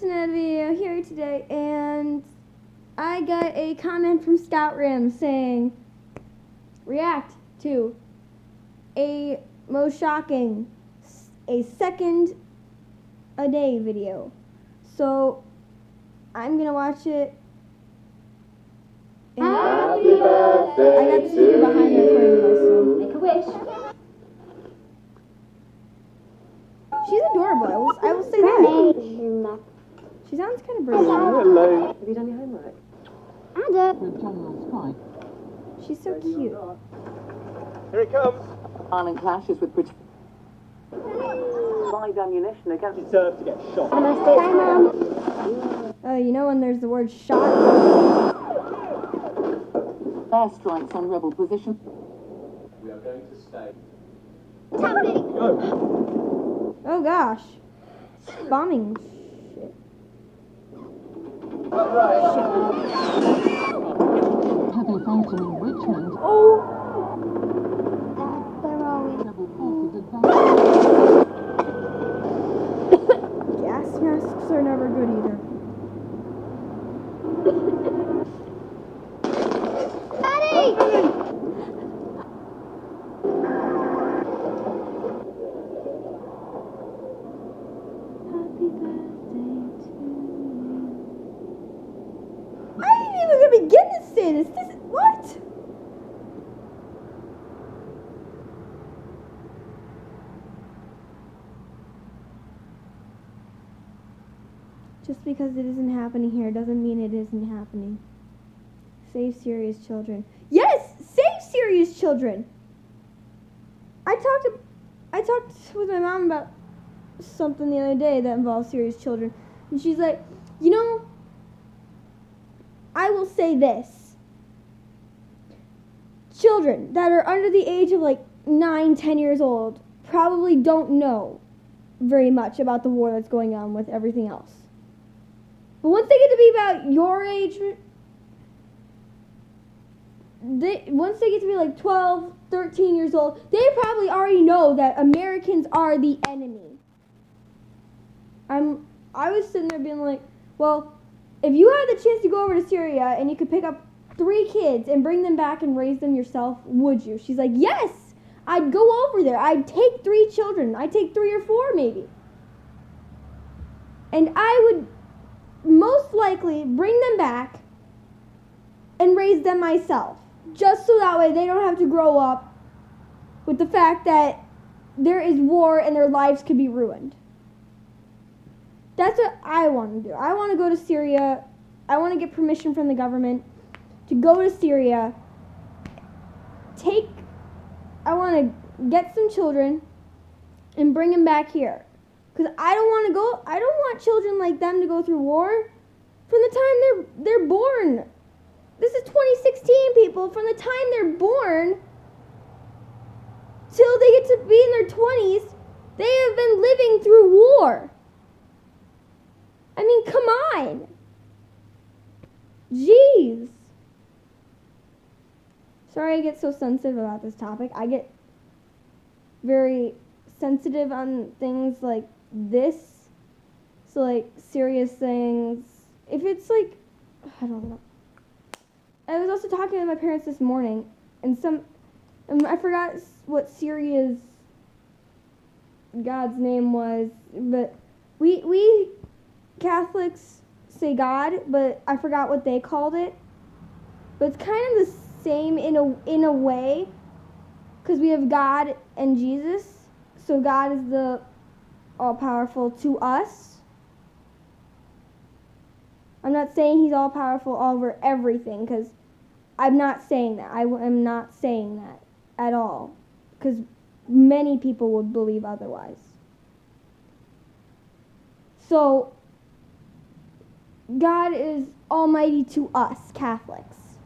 just another video here today, and I got a comment from Scout Rim saying, react to a most shocking, a second a day video. So I'm gonna watch it. And Happy birthday I got the speaker behind the recording device, so Make a wish. she's adorable. I will say that. She sounds kind of British. Hello. Have you done your homework? She's so cute. Here it comes. Ireland clashes with British live ammunition against Deserve to get shot. You know when there's the word shot? airstrikes on rebel positions. We are going to stay. Oh gosh. Bombing shit. Heavy fighting in Richmond. Oh! Rebel forces advanced. Gas masks are never good either. I ain't even gonna begin to say this. What? Just because it isn't happening here doesn't mean it isn't happening. Save Syria's children. Yes, save Syria's children. I talked with my mom about something the other day that involves Syria's children, and she's like, you know, I will say this. Children that are under the age of like 9, 10 years old probably don't know very much about the war that's going on with everything else. But once they get to be about your age, once they get to be like 12, 13 years old, they probably already know that Americans are the enemy. I was sitting there being like, well, if you had the chance to go over to Syria and you could pick up 3 kids and bring them back and raise them yourself, would you? She's like, yes, I'd go over there. I'd take 3 children. I'd take 3 or 4 maybe. And I would most likely bring them back and raise them myself. Just so that way they don't have to grow up with the fact that there is war and their lives could be ruined. That's what I want to do. I want to go to Syria. I want to get permission from the government to go to Syria. I want to get some children and bring them back here. Because I don't want children like them to go through war from the time they're born. This is 2016, people. From the time they're born till they get to be in their 20s, they have been living through war. I mean, come on. Jeez. Sorry I get so sensitive about this topic. I get very sensitive on things like this. So, like, serious things. If it's like, I don't know. I was also talking to my parents this morning, and I forgot what Syria's God's name was, but we Catholics say God, but I forgot what they called it. But it's kind of the same in a way, because we have God and Jesus. So God is the all-powerful to us. I'm not saying he's all-powerful over everything, because I'm not saying that. I am not saying that at all, because many people would believe otherwise. So God is almighty to us, Catholics.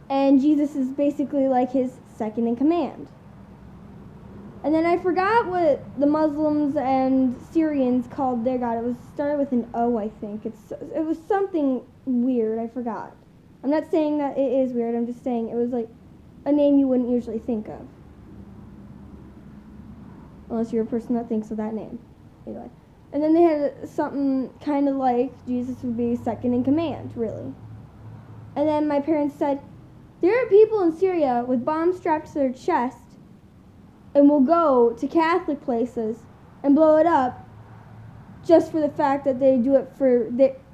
And Jesus is basically like his second in command. And then I forgot what the Muslims and Syrians called their God. It started with an O, I think. It was something weird. I forgot. I'm not saying that it is weird. I'm just saying it was like a name you wouldn't usually think of. Unless you're a person that thinks of that name. Anyway. And then they had something kind of like Jesus would be second in command, really. And then my parents said, there are people in Syria with bombs strapped to their chest and will go to Catholic places and blow it up just for the fact that they do it for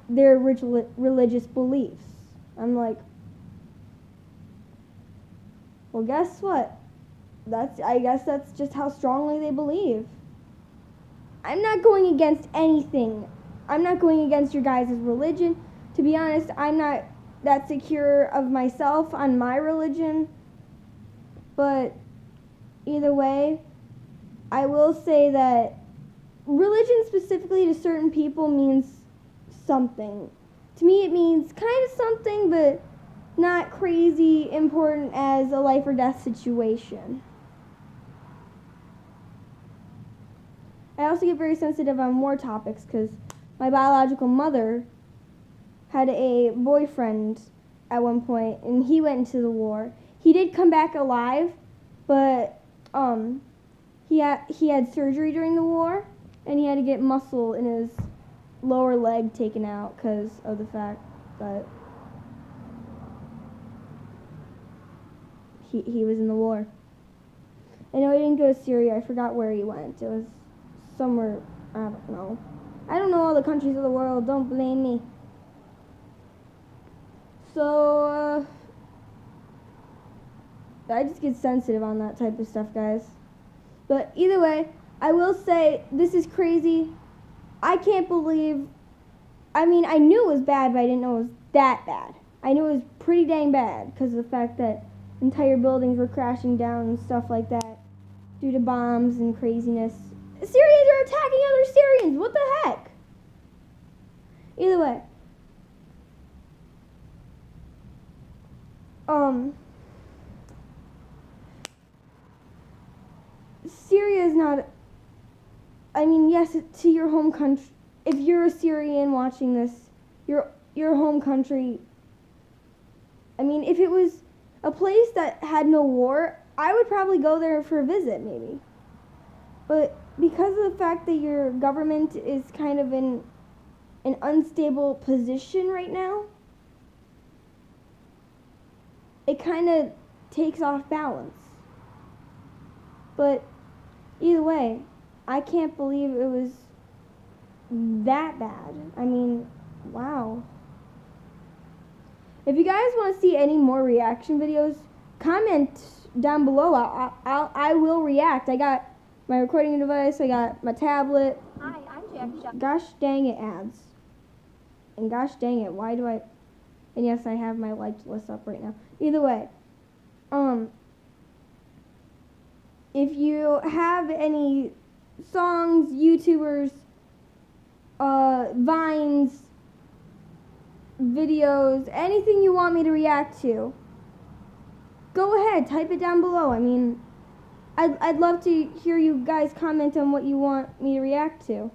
their religious beliefs. I'm like, well, guess what? I guess that's just how strongly they believe. I'm not going against anything. I'm not going against your guys' religion. To be honest, I'm not that secure of myself on my religion. But either way, I will say that religion specifically to certain people means something. To me, it means kind of something, but not crazy important as a life or death situation. I also get very sensitive on war topics because my biological mother had a boyfriend at one point, and he went into the war. He did come back alive, but he had surgery during the war, and he had to get muscle in his lower leg taken out because of the fact that he was in the war. I know he didn't go to Syria. I forgot where he went. It was somewhere, I don't know. I don't know all the countries of the world. Don't blame me. So, I just get sensitive on that type of stuff, guys. But either way, I will say this is crazy. I can't believe, I mean, I knew it was bad, but I didn't know it was that bad. I knew it was pretty dang bad because of the fact that entire buildings were crashing down and stuff like that due to bombs and craziness. Syrians are attacking other Syrians. What the heck? Either way. Syria is not, I mean, yes, to your home country. If you're a Syrian watching this, your home country, I mean, if it was a place that had no war, I would probably go there for a visit, maybe. But because of the fact that your government is kind of in an unstable position right now, it kind of takes off balance. But either way, I can't believe it was that bad. I mean, wow. If you guys want to see any more reaction videos, comment down below. I will react. I got my recording device. I got my tablet. Hi, I'm Jack. Gosh dang it, ads. And gosh dang it, why do I... And yes, I have my liked list up right now. Either way, if you have any songs, YouTubers, Vines, videos, anything you want me to react to, go ahead, type it down below. I mean, I'd love to hear you guys comment on what you want me to react to.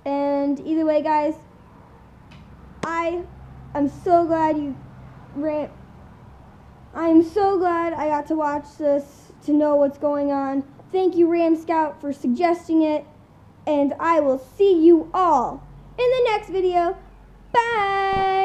And either way, guys, I am so glad I'm so glad I got to watch this to know what's going on. Thank you, Ram Scout, for suggesting it. And I will see you all in the next video. Bye!